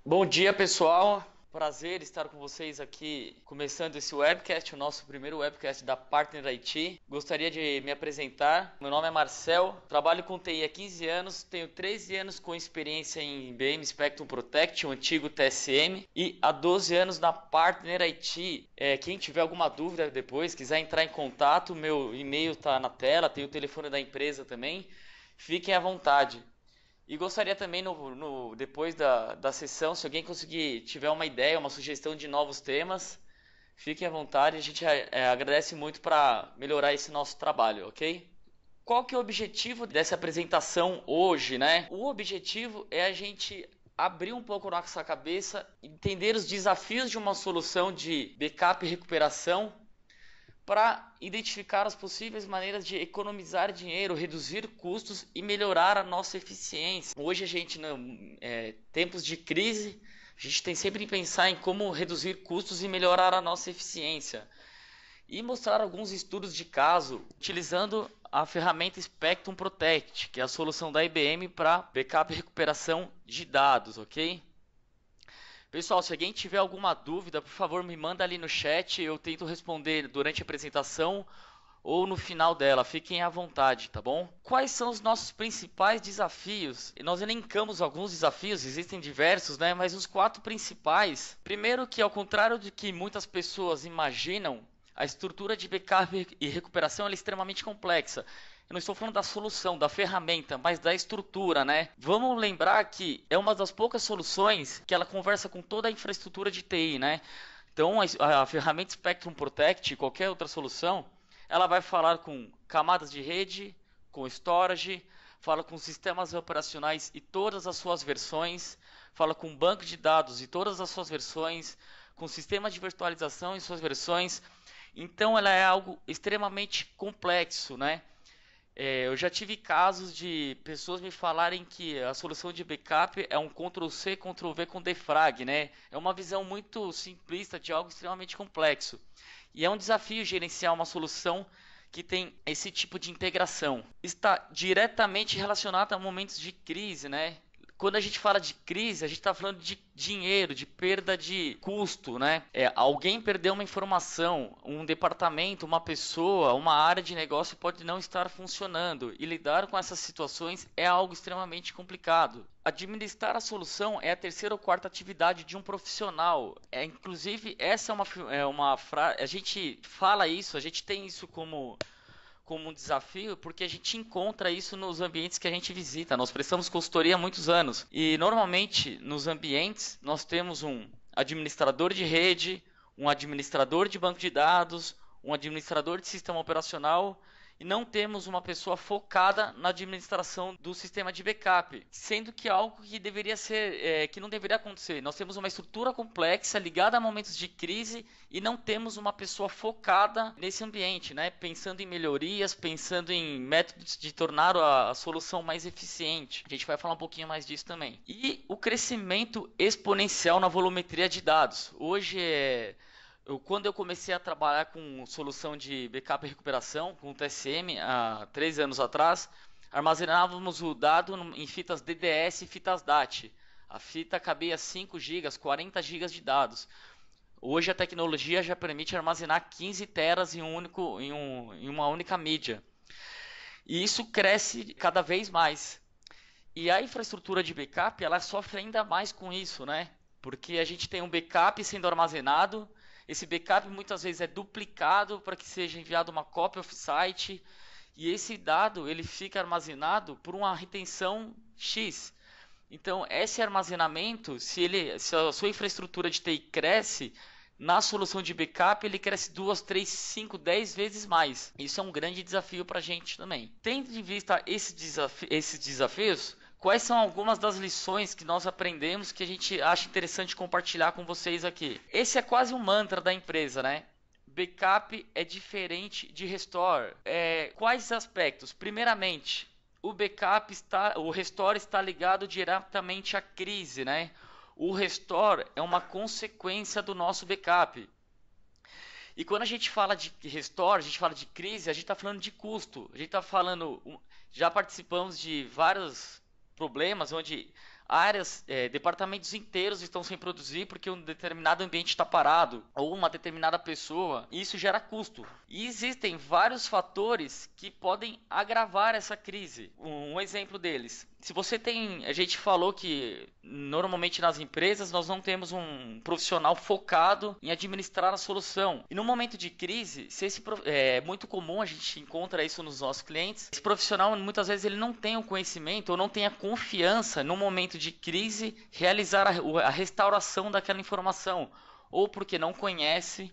Bom dia, pessoal. Prazer estar com vocês aqui, começando esse webcast, o nosso primeiro webcast da Partner IT. Gostaria de me apresentar. Meu nome é Marcel, trabalho com TI há 15 anos, tenho 13 anos com experiência em IBM Spectrum Protect, o antigo TSM, e há 12 anos na Partner IT. Quem tiver alguma dúvida depois, quiser entrar em contato, meu e-mail está na tela, tem o telefone da empresa também. Fiquem à vontade. E gostaria também, depois da sessão, se alguém conseguir tiver uma ideia, uma sugestão de novos temas, fiquem à vontade. A gente agradece muito para melhorar esse nosso trabalho, ok? Qual que é o objetivo dessa apresentação hoje, né? O objetivo é a gente abrir um pouco nossa cabeça, entender os desafios de uma solução de backup e recuperação para identificar as possíveis maneiras de economizar dinheiro, reduzir custos e melhorar a nossa eficiência. Hoje a gente, tempos de crise, a gente tem sempre que pensar em como reduzir custos e melhorar a nossa eficiência. E mostrar alguns estudos de caso utilizando a ferramenta Spectrum Protect, que é a solução da IBM para backup e recuperação de dados, ok? Pessoal, se alguém tiver alguma dúvida, por favor, me manda ali no chat. Eu tento responder durante a apresentação ou no final dela. Fiquem à vontade, tá bom? Quais são os nossos principais desafios? E nós elencamos alguns desafios, existem diversos, né? Mas os 4 principais. Primeiro que, ao contrário do que muitas pessoas imaginam, a estrutura de backup e recuperação é extremamente complexa. Eu não estou falando da solução, da ferramenta, mas da estrutura, né? Vamos lembrar que é uma das poucas soluções que ela conversa com toda a infraestrutura de TI, né? Então, a ferramenta Spectrum Protect, qualquer outra solução, ela vai falar com camadas de rede, com storage, fala com sistemas operacionais e todas as suas versões, fala com banco de dados e todas as suas versões, com sistema de virtualização e suas versões. Então, ela é algo extremamente complexo, né? Eu já tive casos de pessoas me falarem que a solução de backup é um Ctrl+C, Ctrl+V com defrag, né? É uma visão muito simplista de algo extremamente complexo. E é um desafio gerenciar uma solução que tem esse tipo de integração. Está diretamente relacionado a momentos de crise, né? Quando a gente fala de crise, a gente está falando de dinheiro, de perda de custo, né? Alguém perdeu uma informação, um departamento, uma pessoa, uma área de negócio pode não estar funcionando. E lidar com essas situações é algo extremamente complicado. Administrar a solução é a terceira ou quarta atividade de um profissional. Inclusive, essa é uma frase. A gente fala isso, a gente tem isso como um desafio, porque a gente encontra isso nos ambientes que a gente visita. Nós prestamos consultoria há muitos anos e normalmente nos ambientes nós temos um administrador de rede, um administrador de banco de dados, um administrador de sistema operacional e não temos uma pessoa focada na administração do sistema de backup, sendo que algo que deveria ser, que não deveria acontecer. Nós temos uma estrutura complexa ligada a momentos de crise e não temos uma pessoa focada nesse ambiente, né? Pensando em melhorias, pensando em métodos de tornar a solução mais eficiente. A gente vai falar um pouquinho mais disso também. E o crescimento exponencial na volumetria de dados. Hoje quando eu comecei a trabalhar com solução de backup e recuperação, com o TSM, há 3 anos atrás, armazenávamos o dado em fitas DDS e fitas DAT. A fita cabia 5 GB, 40 GB de dados. Hoje a tecnologia já permite armazenar 15 teras em uma única mídia. E isso cresce cada vez mais. E a infraestrutura de backup, ela sofre ainda mais com isso, né? Porque a gente tem um backup sendo armazenado, esse backup muitas vezes é duplicado para que seja enviado uma cópia off-site, e esse dado ele fica armazenado por uma retenção X. Então, esse armazenamento, se a sua infraestrutura de TI cresce, na solução de backup ele cresce 2, 3, 5, 10 vezes mais. Isso é um grande desafio para a gente também. Tendo em vista esses desafios, quais são algumas das lições que nós aprendemos que a gente acha interessante compartilhar com vocês aqui? Esse é quase um mantra da empresa, né? Backup é diferente de restore. Quais aspectos? Primeiramente, o restore está ligado diretamente à crise, né? O restore é uma consequência do nosso backup. E quando a gente fala de restore, a gente fala de crise, a gente está falando de custo. A gente está falando, já participamos de vários problemas onde áreas, departamentos inteiros estão sem produzir porque um determinado ambiente está parado, ou uma determinada pessoa, e isso gera custo. E existem vários fatores que podem agravar essa crise. Um exemplo deles: se você tem, a gente falou que normalmente nas empresas nós não temos um profissional focado em administrar a solução. E no momento de crise, se é muito comum, a gente encontra isso nos nossos clientes, esse profissional muitas vezes ele não tem o conhecimento ou não tem a confiança no momento de crise realizar a restauração daquela informação, ou porque não conhece,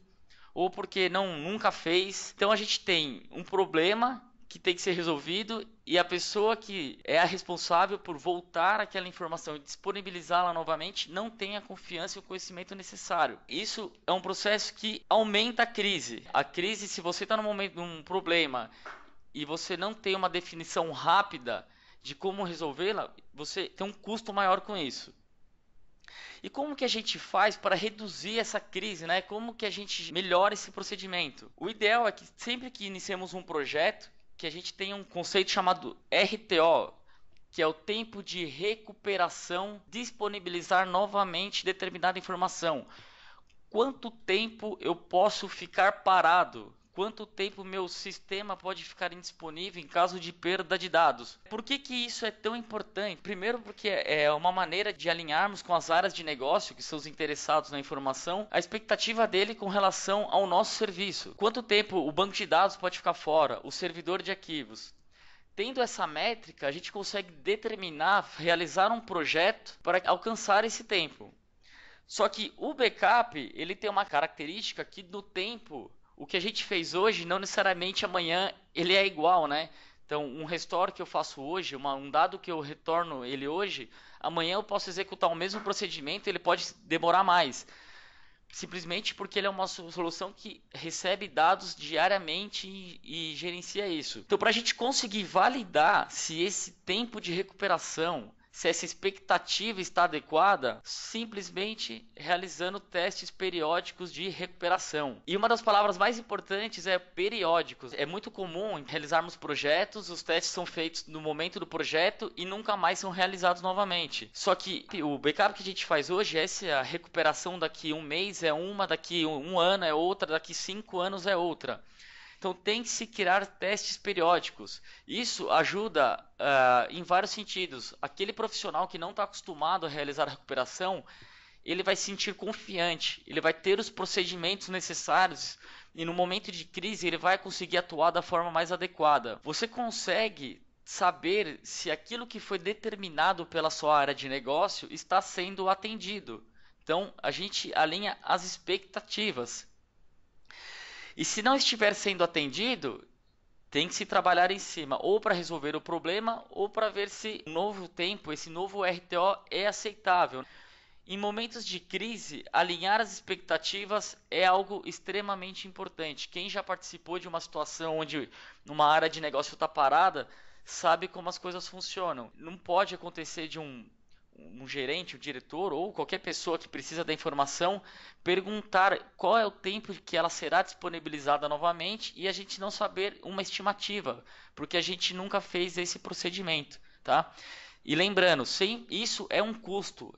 ou porque nunca fez. Então a gente tem um problema que tem que ser resolvido e a pessoa que é a responsável por voltar aquela informação e disponibilizá-la novamente não tem a confiança e o conhecimento necessário. Isso é um processo que aumenta a crise. A crise, se você está no momento de um problema e você não tem uma definição rápida de como resolvê-la, você tem um custo maior com isso. E como que a gente faz para reduzir essa crise, né? Como que a gente melhora esse procedimento? O ideal é que sempre que iniciemos um projeto, que a gente tenha um conceito chamado RTO, que é o tempo de recuperação, disponibilizar novamente determinada informação. Quanto tempo eu posso ficar parado? Quanto tempo meu sistema pode ficar indisponível em caso de perda de dados? Por que isso é tão importante? Primeiro, porque é uma maneira de alinharmos com as áreas de negócio, que são os interessados na informação, a expectativa dele com relação ao nosso serviço. Quanto tempo o banco de dados pode ficar fora? O servidor de arquivos? Tendo essa métrica, a gente consegue determinar, realizar um projeto para alcançar esse tempo. Só que o backup, ele tem uma característica que no tempo, o que a gente fez hoje, não necessariamente amanhã ele é igual, né? Então, um restore que eu faço hoje, um dado que eu retorno ele hoje, amanhã eu posso executar o mesmo procedimento, ele pode demorar mais. Simplesmente porque ele é uma solução que recebe dados diariamente e gerencia isso. Então, para a gente conseguir validar se esse tempo de recuperação, se essa expectativa está adequada, simplesmente realizando testes periódicos de recuperação. E uma das palavras mais importantes é periódicos. É muito comum realizarmos projetos, os testes são feitos no momento do projeto e nunca mais são realizados novamente. Só que o backup que a gente faz hoje, essa recuperação daqui um mês é uma, daqui um ano é outra, daqui 5 anos é outra. Então tem que se criar testes periódicos. Isso ajuda em vários sentidos. Aquele profissional que não está acostumado a realizar a recuperação, ele vai se sentir confiante, ele vai ter os procedimentos necessários e no momento de crise ele vai conseguir atuar da forma mais adequada. Você consegue saber se aquilo que foi determinado pela sua área de negócio está sendo atendido. Então a gente alinha as expectativas. E se não estiver sendo atendido, tem que se trabalhar em cima, ou para resolver o problema, ou para ver se o novo tempo, esse novo RTO é aceitável. Em momentos de crise, alinhar as expectativas é algo extremamente importante. Quem já participou de uma situação onde uma área de negócio está parada, sabe como as coisas funcionam. Não pode acontecer de um gerente, um diretor ou qualquer pessoa que precisa da informação perguntar qual é o tempo que ela será disponibilizada novamente e a gente não saber uma estimativa, porque a gente nunca fez esse procedimento, tá? E lembrando, isso é um custo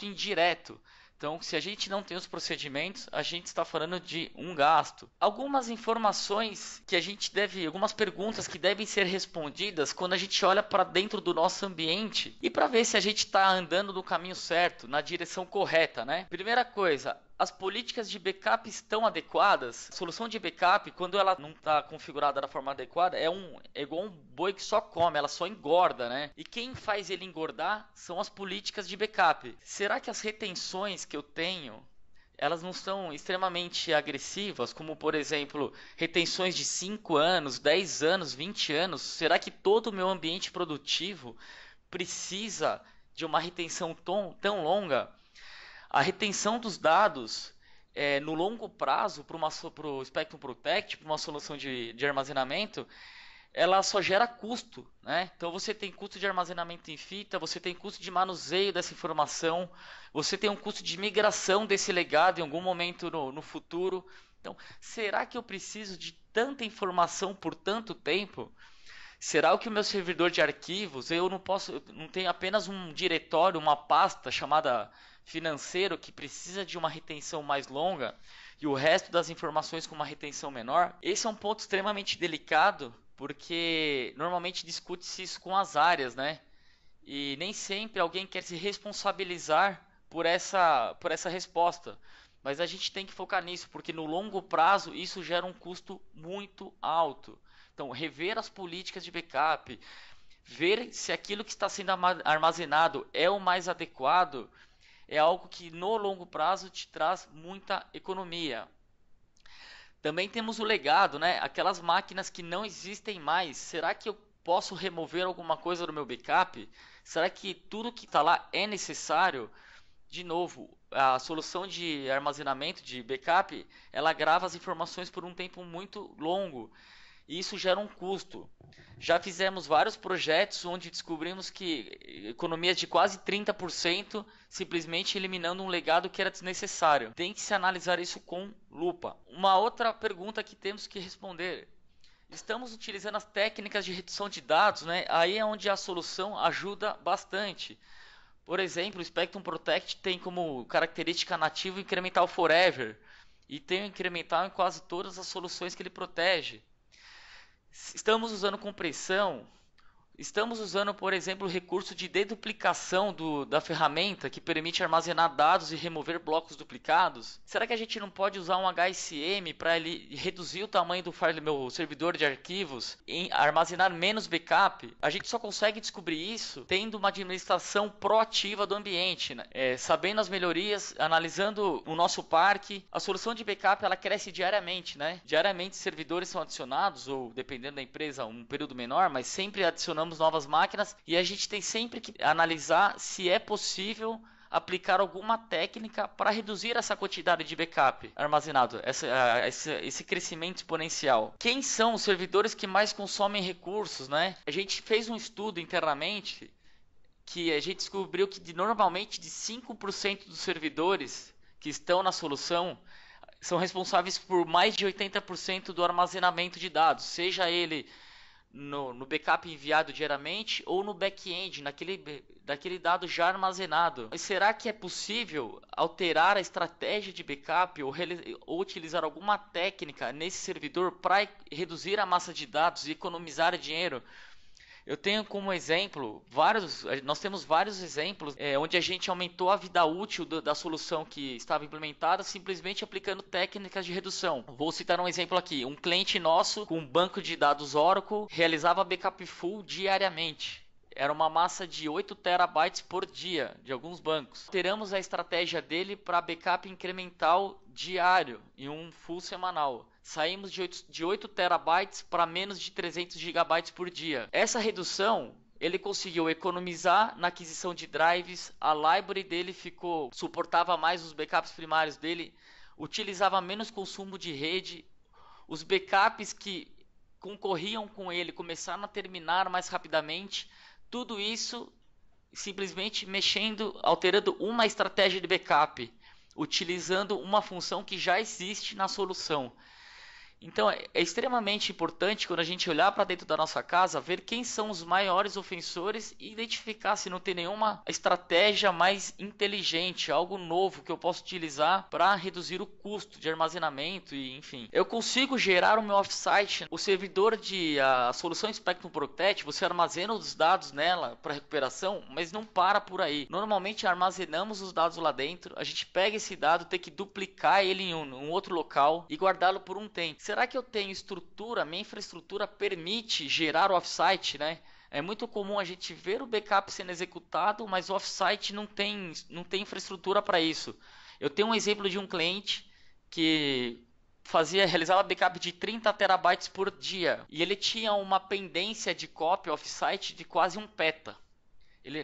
indireto. Então, se a gente não tem os procedimentos, a gente está falando de um gasto. Algumas informações que a gente algumas perguntas que devem ser respondidas quando a gente olha para dentro do nosso ambiente e para ver se a gente está andando no caminho certo, na direção correta, né? Primeira coisa, as políticas de backup estão adequadas? A solução de backup, quando ela não está configurada da forma adequada, é igual um boi que só come, ela só engorda, né? E quem faz ele engordar são as políticas de backup. Será que as retenções que eu tenho, elas não são extremamente agressivas, como por exemplo, retenções de 5 anos, 10 anos, 20 anos? Será que todo o meu ambiente produtivo precisa de uma retenção tão longa? A retenção dos dados no longo prazo para o Spectrum Protect, para uma solução de armazenamento, ela só gera custo, né? Então você tem custo de armazenamento em fita, você tem custo de manuseio dessa informação, você tem um custo de migração desse legado em algum momento no futuro. Então, será que eu preciso de tanta informação por tanto tempo? Será que o meu servidor de arquivos, eu não tenho apenas um diretório, uma pasta chamada financeiro que precisa de uma retenção mais longa e o resto das informações com uma retenção menor? Esse é um ponto extremamente delicado, porque normalmente discute-se isso com as áreas, né? E nem sempre alguém quer se responsabilizar por essa resposta. Mas a gente tem que focar nisso, porque no longo prazo isso gera um custo muito alto. Então, rever as políticas de backup, ver se aquilo que está sendo armazenado é o mais adequado, é algo que no longo prazo te traz muita economia. Também temos o legado, né? Aquelas máquinas que não existem mais. Será que eu posso remover alguma coisa do meu backup? Será que tudo que está lá é necessário? De novo, a solução de armazenamento de backup, ela grava as informações por um tempo muito longo e isso gera um custo. Já fizemos vários projetos onde descobrimos que economias de quase 30% simplesmente eliminando um legado que era desnecessário. Tem que se analisar isso com lupa. Uma outra pergunta que temos que responder: estamos utilizando as técnicas de redução de dados, né? Aí é onde a solução ajuda bastante. Por exemplo, o Spectrum Protect tem como característica nativa o incremental forever e tem o incremental em quase todas as soluções que ele protege. Estamos usando compressão. Estamos usando, por exemplo, o recurso de deduplicação da ferramenta que permite armazenar dados e remover blocos duplicados. Será que a gente não pode usar um HSM para ele reduzir o tamanho do meu servidor de arquivos e armazenar menos backup? A gente só consegue descobrir isso tendo uma administração proativa do ambiente, né? Sabendo as melhorias, analisando o nosso parque. A solução de backup ela cresce diariamente, né? Diariamente servidores são adicionados, ou dependendo da empresa, um período menor, mas sempre adicionamos novas máquinas e a gente tem sempre que analisar se é possível aplicar alguma técnica para reduzir essa quantidade de backup armazenado, esse crescimento exponencial. Quem são os servidores que mais consomem recursos, né? A gente fez um estudo internamente que a gente descobriu que normalmente de 5% dos servidores que estão na solução são responsáveis por mais de 80% do armazenamento de dados, seja ele no backup enviado diariamente ou no back-end, daquele dado já armazenado. Mas será que é possível alterar a estratégia de backup ou utilizar alguma técnica nesse servidor para reduzir a massa de dados e economizar dinheiro? Eu tenho como exemplo nós temos vários exemplos onde a gente aumentou a vida útil da solução que estava implementada simplesmente aplicando técnicas de redução. Vou citar um exemplo aqui. Um cliente nosso com um banco de dados Oracle realizava backup full diariamente. Era uma massa de 8 terabytes por dia de alguns bancos. Alteramos a estratégia dele para backup incremental diário e um full semanal. Saímos de 8 terabytes para menos de 300 gigabytes por dia. Essa redução ele conseguiu economizar na aquisição de drives, a library dele suportava mais os backups primários dele, utilizava menos consumo de rede, os backups que concorriam com ele começaram a terminar mais rapidamente. Tudo isso simplesmente alterando uma estratégia de backup, utilizando uma função que já existe na solução. Então é extremamente importante quando a gente olhar para dentro da nossa casa, ver quem são os maiores ofensores e identificar se não tem nenhuma estratégia mais inteligente, algo novo que eu possa utilizar para reduzir o custo de armazenamento e enfim. Eu consigo gerar o meu offsite, o servidor a solução Spectrum Protect, você armazena os dados nela para recuperação, mas não para por aí. Normalmente armazenamos os dados lá dentro, a gente pega esse dado, tem que duplicar ele em um outro local e guardá-lo por um tempo. Será que eu tenho estrutura, minha infraestrutura permite gerar o offsite, né? É muito comum a gente ver o backup sendo executado, mas o offsite não tem infraestrutura para isso. Eu tenho um exemplo de um cliente que realizava backup de 30 terabytes por dia e ele tinha uma pendência de cópia offsite de quase 1 peta.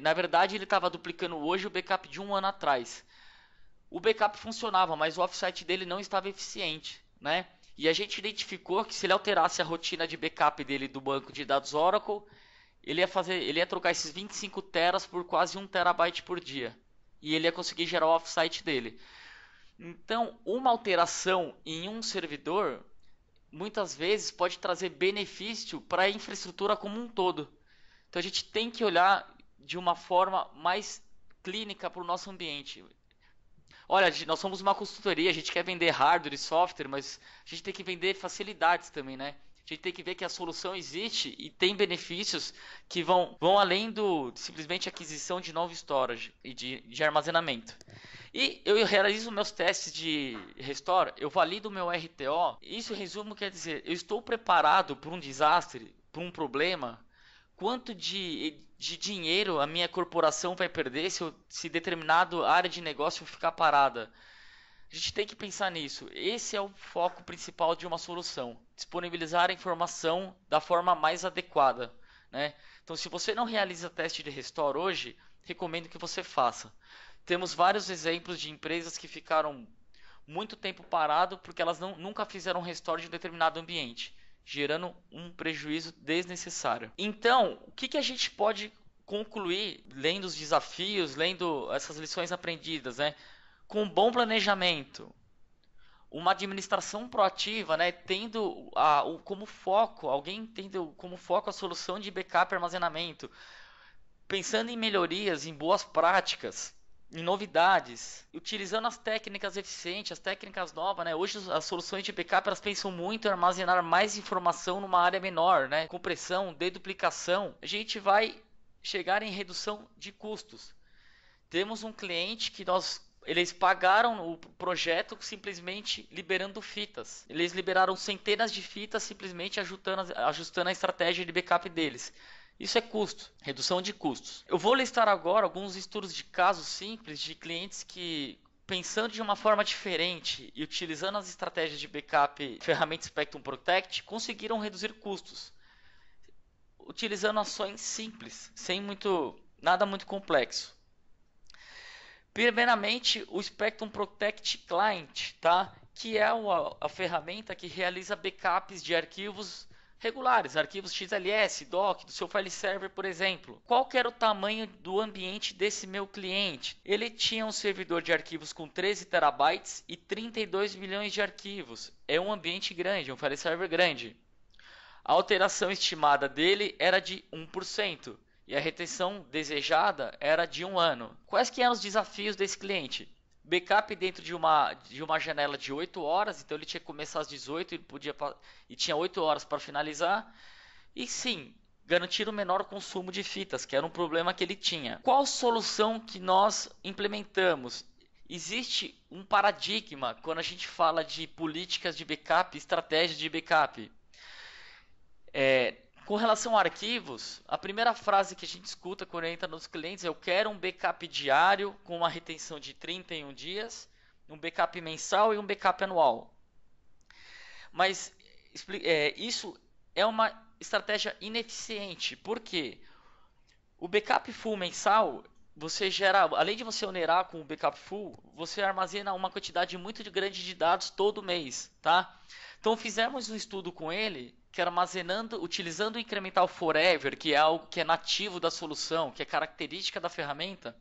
Na verdade, ele estava duplicando hoje o backup de um ano atrás. O backup funcionava, mas o offsite dele não estava eficiente, né? E a gente identificou que se ele alterasse a rotina de backup dele do banco de dados Oracle, ele ia trocar esses 25 teras por quase 1 terabyte por dia. E ele ia conseguir gerar o offsite dele. Então, uma alteração em um servidor muitas vezes pode trazer benefício para a infraestrutura como um todo. Então a gente tem que olhar de uma forma mais clínica para o nosso ambiente. Olha, nós somos uma consultoria, a gente quer vender hardware e software, mas a gente tem que vender facilidades também, né? A gente tem que ver que a solução existe e tem benefícios que vão além do simplesmente aquisição de novo storage e de armazenamento. E eu realizo meus testes de restore, eu valido meu RTO. Isso, em resumo, quer dizer, eu estou preparado para um desastre, para um problema. Quanto de dinheiro a minha corporação vai perder se determinada área de negócio ficar parada? A gente tem que pensar nisso. Esse é o foco principal de uma solução. Disponibilizar a informação da forma mais adequada, né? Então, se você não realiza teste de restore hoje, recomendo que você faça. Temos vários exemplos de empresas que ficaram muito tempo parado porque elas nunca fizeram restore de um determinado ambiente, gerando um prejuízo desnecessário. Então, o que a gente pode concluir lendo os desafios, lendo essas lições aprendidas, né? Com um bom planejamento, uma administração proativa, né? Tendo como foco, alguém tendo como foco a solução de backup e armazenamento, pensando em melhorias, em boas práticas, em novidades, utilizando as técnicas eficientes, as técnicas novas, né? Hoje as soluções de backup elas pensam muito em armazenar mais informação numa área menor, né? Compressão, deduplicação. A gente vai chegar em redução de custos. Temos um cliente que eles pagaram o projeto simplesmente liberando fitas. Eles liberaram centenas de fitas simplesmente ajustando a estratégia de backup deles. Isso é custo, redução de custos. Eu vou listar agora alguns estudos de casos simples de clientes que, pensando de uma forma diferente e utilizando as estratégias de backup ferramenta Spectrum Protect, conseguiram reduzir custos. Utilizando ações simples, sem nada muito complexo. Primeiramente, o Spectrum Protect Client, tá? Que é a ferramenta que realiza backups de arquivos regulares, arquivos XLS, doc, do seu file server, por exemplo. Qual que era o tamanho do ambiente desse meu cliente? Ele tinha um servidor de arquivos com 13 terabytes e 32 milhões de arquivos. É um ambiente grande, um file server grande. A alteração estimada dele era de 1%. E a retenção desejada era de 1 ano. Quais que eram os desafios desse cliente? Backup dentro de uma janela de 8 horas, então ele tinha que começar às 18 e tinha 8 horas para finalizar. E sim, garantir o menor consumo de fitas, que era um problema que ele tinha. Qual solução que nós implementamos? Existe um paradigma quando a gente fala de políticas de backup, estratégias de backup. Com relação a arquivos, a primeira frase que a gente escuta quando entra nos clientes é: eu quero um backup diário com uma retenção de 31 dias, um backup mensal e um backup anual. Mas isso é uma estratégia ineficiente, porque o backup full mensal, você gera, além de você onerar com o backup full, você armazena uma quantidade muito grande de dados todo mês, tá? Então fizemos um estudo com ele que utilizando o incremental forever, que é algo que é nativo da solução, que é característica da ferramenta,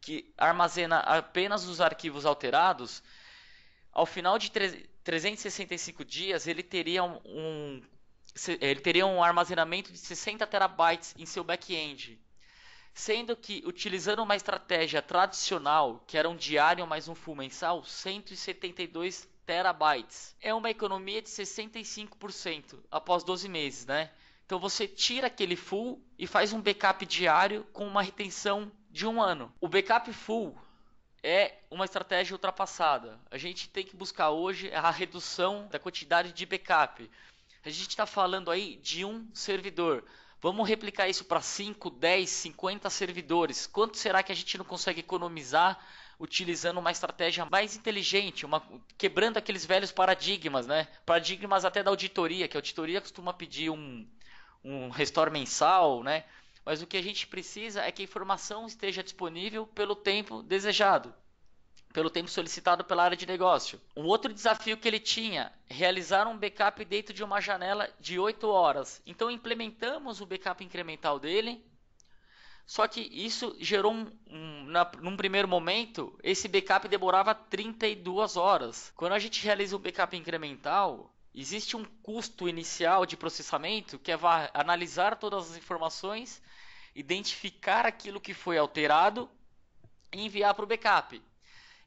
que armazena apenas os arquivos alterados. Ao final de 365 dias, ele teria um armazenamento de 60 terabytes em seu back-end. Sendo que, utilizando uma estratégia tradicional, que era um diário mais um full mensal, 172 terabytes. É uma economia de 65% após 12 meses, né? Então você tira aquele full e faz um backup diário com uma retenção de 1 ano. O backup full é uma estratégia ultrapassada. A gente tem que buscar hoje a redução da quantidade de backup. A gente está falando aí de um servidor. Vamos replicar isso para 5, 10, 50 servidores. Quanto será que a gente não consegue economizar utilizando uma estratégia mais inteligente, quebrando aqueles velhos paradigmas, né? Paradigmas até da auditoria, que a auditoria costuma pedir um restore mensal, né? Mas o que a gente precisa é que a informação esteja disponível pelo tempo desejado, pelo tempo solicitado pela área de negócio. Um outro desafio que ele tinha, realizar um backup dentro de uma janela de 8 horas. Então implementamos o backup incremental dele, só que isso gerou num primeiro momento, esse backup demorava 32 horas. Quando a gente realiza um backup incremental, Existe um custo inicial de processamento que é analisar todas as informações, identificar aquilo que foi alterado e enviar para o backup.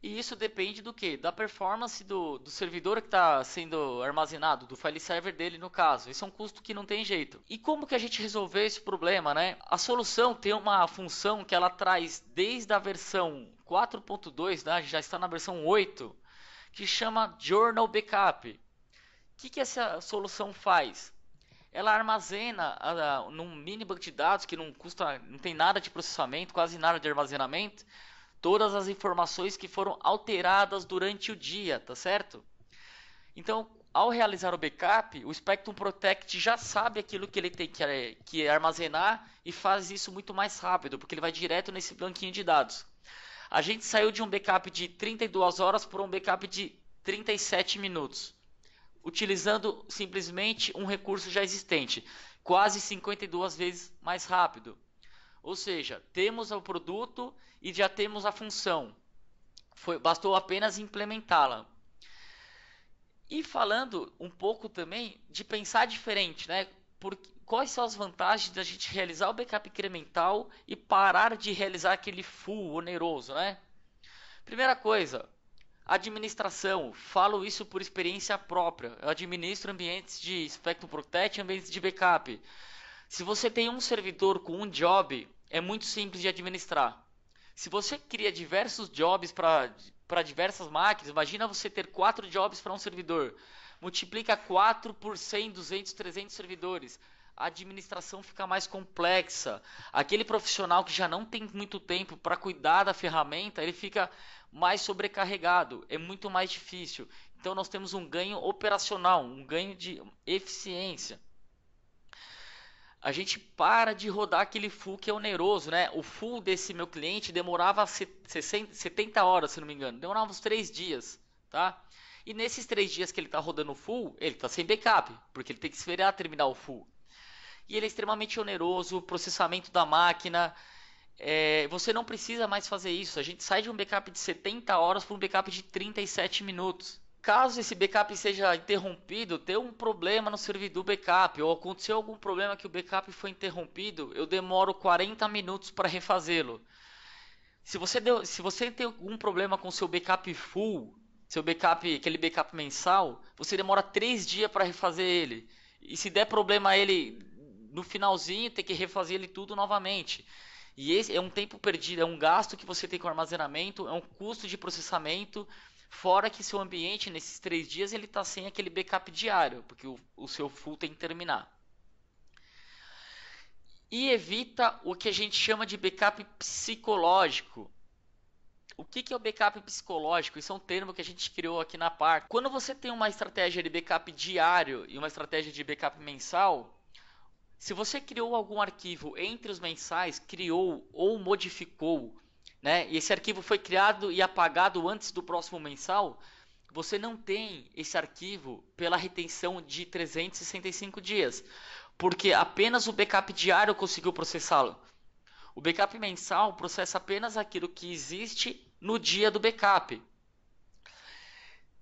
E isso depende do que? Da performance do servidor que está sendo armazenado, do file server dele no caso. Esse é um custo que não tem jeito. E como que a gente resolveu esse problema, né? A solução tem uma função que ela traz desde a versão 4.2, né? Já está na versão 8, que chama Journal Backup. O que essa solução faz? Ela armazena num mini banco de dados que não tem nada de processamento, quase nada de armazenamento, todas as informações que foram alteradas durante o dia, tá certo? Então, ao realizar o backup, o Spectrum Protect já sabe aquilo que ele tem que armazenar e faz isso muito mais rápido, porque ele vai direto nesse banquinho de dados. A gente saiu de um backup de 32 horas para um backup de 37 minutos, utilizando simplesmente um recurso já existente, quase 52 vezes mais rápido. Ou seja, temos o produto e já temos a função. Bastou apenas implementá-la. E falando um pouco também de pensar diferente, né? Quais são as vantagens da gente realizar o backup incremental e parar de realizar aquele full oneroso, né? Primeira coisa, administração. Falo isso por experiência própria. Eu administro ambientes de Spectrum Protect e ambientes de backup. Se você tem um servidor com um job, é muito simples de administrar. Se você cria diversos jobs para diversas máquinas, imagina você ter 4 jobs para um servidor. Multiplica 4 por 100, 200, 300 servidores. A administração fica mais complexa. Aquele profissional que já não tem muito tempo para cuidar da ferramenta, ele fica mais sobrecarregado. É muito mais difícil. Então nós temos um ganho operacional, um ganho de eficiência. A gente para de rodar aquele full que é oneroso, né? O full desse meu cliente demorava 70 horas, se não me engano. Demorava uns 3 dias, tá? E nesses 3 dias que ele está rodando o full, ele está sem backup, porque ele tem que esperar terminar o full. E ele é extremamente oneroso, o processamento da máquina. Você não precisa mais fazer isso. A gente sai de um backup de 70 horas para um backup de 37 minutos. Caso esse backup seja interrompido, tem um problema no servidor backup, ou aconteceu algum problema que o backup foi interrompido, eu demoro 40 minutos para refazê-lo. Se você tem algum problema com seu backup full, seu backup, aquele backup mensal, você demora 3 dias para refazer ele. E se der problema a ele no finalzinho, tem que refazer ele tudo novamente. E esse é um tempo perdido, é um gasto que você tem com armazenamento, é um custo de processamento. Fora que seu ambiente, nesses 3 dias, ele está sem aquele backup diário, porque o seu full tem que terminar. E evita o que a gente chama de backup psicológico. O que é o backup psicológico? Isso é um termo que a gente criou aqui na parte. Quando você tem uma estratégia de backup diário e uma estratégia de backup mensal, se você criou algum arquivo entre os mensais, criou ou modificou, né? E esse arquivo foi criado e apagado antes do próximo mensal, você não tem esse arquivo pela retenção de 365 dias, porque apenas o backup diário conseguiu processá-lo. O backup mensal processa apenas aquilo que existe no dia do backup.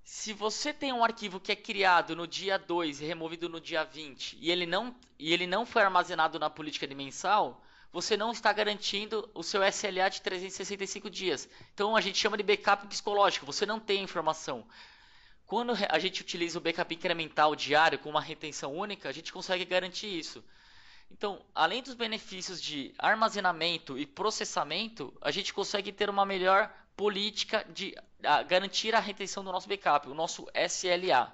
Se você tem um arquivo que é criado no dia 2 e removido no dia 20 e ele não foi armazenado na política de mensal, você não está garantindo o seu SLA de 365 dias. Então a gente chama de backup psicológico, você não tem a informação. Quando a gente utiliza o backup incremental diário com uma retenção única, a gente consegue garantir isso. Então, além dos benefícios de armazenamento e processamento, a gente consegue ter uma melhor política de garantir a retenção do nosso backup, o nosso SLA.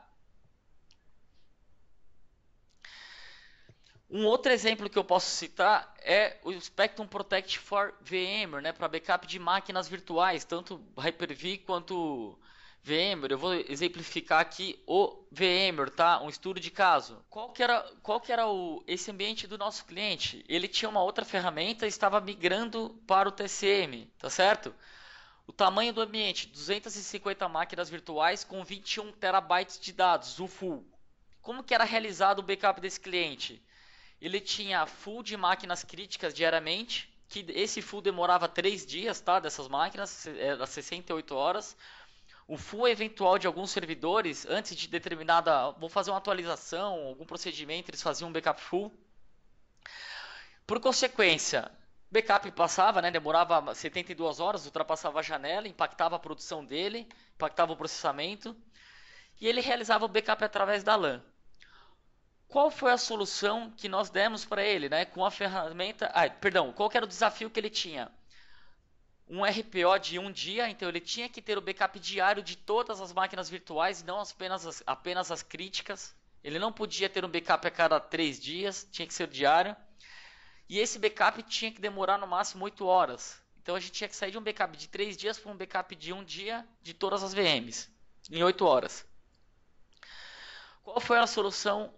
Um outro exemplo que eu posso citar é o Spectrum Protect for VMware, né, para backup de máquinas virtuais, tanto Hyper-V quanto VMware. Eu vou exemplificar aqui o VMware, tá? Um estudo de caso. Qual que era esse ambiente do nosso cliente? Ele tinha uma outra ferramenta e estava migrando para o TCM, tá certo? O tamanho do ambiente, 250 máquinas virtuais com 21 terabytes de dados, o full. Como que era realizado o backup desse cliente? Ele tinha full de máquinas críticas diariamente, que esse full demorava 3 dias, tá? Dessas máquinas, era 68 horas. o full eventual de alguns servidores, antes de determinada, vou fazer uma atualização, algum procedimento, eles faziam um backup full. Por consequência, backup passava, né, demorava 72 horas, ultrapassava a janela, impactava a produção dele, impactava o processamento, e ele realizava o backup através da LAN. Qual foi a solução que nós demos para ele, né, com a ferramenta... qual que era o desafio que ele tinha? Um RPO de um dia, então ele tinha que ter o backup diário de todas as máquinas virtuais, não apenas as críticas. Ele não podia ter um backup a cada 3 dias, tinha que ser diário. E esse backup tinha que demorar no máximo 8 horas. Então a gente tinha que sair de um backup de 3 dias para um backup de um dia de todas as VMs, em 8 horas. Qual foi a solução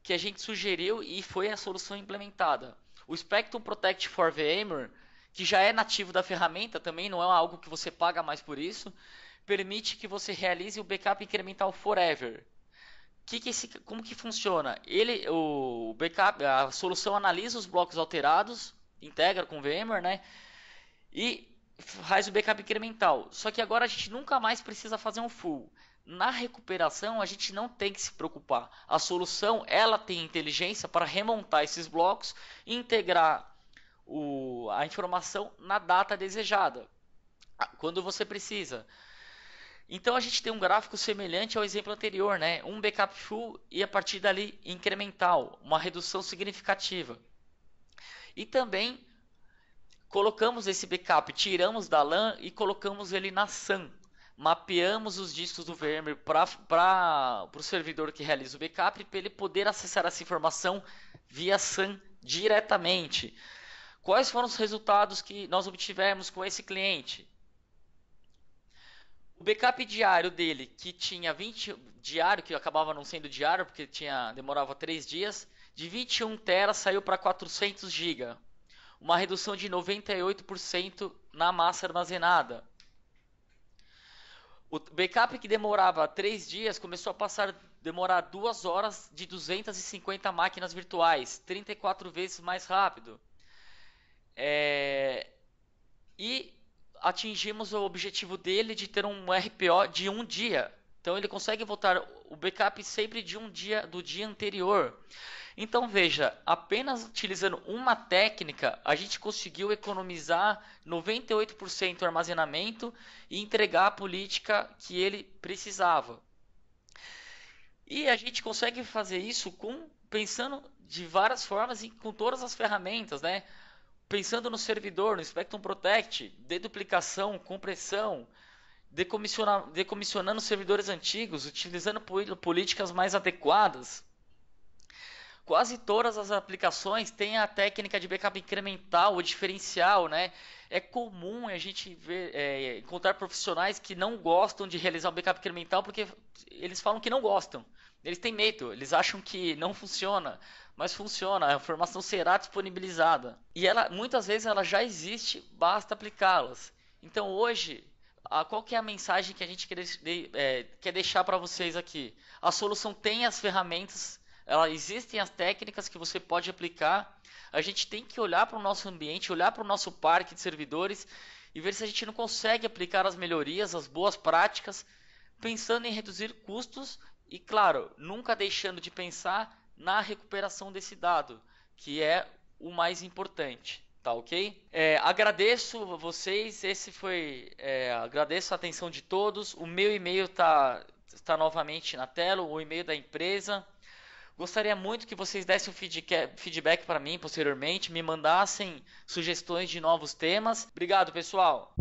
que a gente sugeriu e foi a solução implementada? O Spectrum Protect for VMware, que já é nativo da ferramenta, também não é algo que você paga mais por isso, permite que você realize o backup incremental forever. Como que funciona? O backup, a solução analisa os blocos alterados, integra com o VMware, né? E faz o backup incremental. Só que agora a gente nunca mais precisa fazer um full. Na recuperação a gente não tem que se preocupar. A solução, ela tem inteligência para remontar esses blocos e integrar a informação na data desejada, quando você precisa. Então a gente tem um gráfico semelhante ao exemplo anterior, né? Um backup full e a partir dali incremental, uma redução significativa. E também colocamos esse backup, tiramos da LAN e colocamos ele na SAN. Mapeamos os discos do VMware para o servidor que realiza o backup, para ele poder acessar essa informação via SAN diretamente. Quais foram os resultados que nós obtivemos com esse cliente? O backup diário dele, que tinha 20 diário, que acabava não sendo diário porque demorava 3 dias, de 21 TB saiu para 400 GB, uma redução de 98% na massa armazenada. O backup que demorava 3 dias começou a demorar 2 horas de 250 máquinas virtuais, 34 vezes mais rápido. E atingimos o objetivo dele de ter um RPO de um dia. Então ele consegue voltar o backup sempre de um dia, do dia anterior. Então veja, apenas utilizando uma técnica, a gente conseguiu economizar 98% do armazenamento e entregar a política que ele precisava. E a gente consegue fazer isso pensando de várias formas e com todas as ferramentas, né? Pensando no servidor, no Spectrum Protect, deduplicação, compressão, decomissionando servidores antigos, utilizando políticas mais adequadas. Quase todas as aplicações têm a técnica de backup incremental, o diferencial, né? É comum a gente encontrar profissionais que não gostam de realizar o backup incremental porque eles falam que não gostam. Eles têm medo, eles acham que não funciona, mas funciona, a informação será disponibilizada. E muitas vezes ela já existe, basta aplicá-las. Então hoje, qual que é a mensagem que a gente quer deixar para vocês aqui? A solução tem as ferramentas, existem as técnicas que você pode aplicar. A gente tem que olhar para o nosso ambiente, olhar para o nosso parque de servidores e ver se a gente não consegue aplicar as melhorias, as boas práticas, pensando em reduzir custos e, claro, nunca deixando de pensar na recuperação desse dado, que é o mais importante, tá ok? Agradeço a vocês, agradeço a atenção de todos, o meu e-mail está novamente na tela, o e-mail da empresa. Gostaria muito que vocês dessem um feedback para mim posteriormente, me mandassem sugestões de novos temas. Obrigado, pessoal!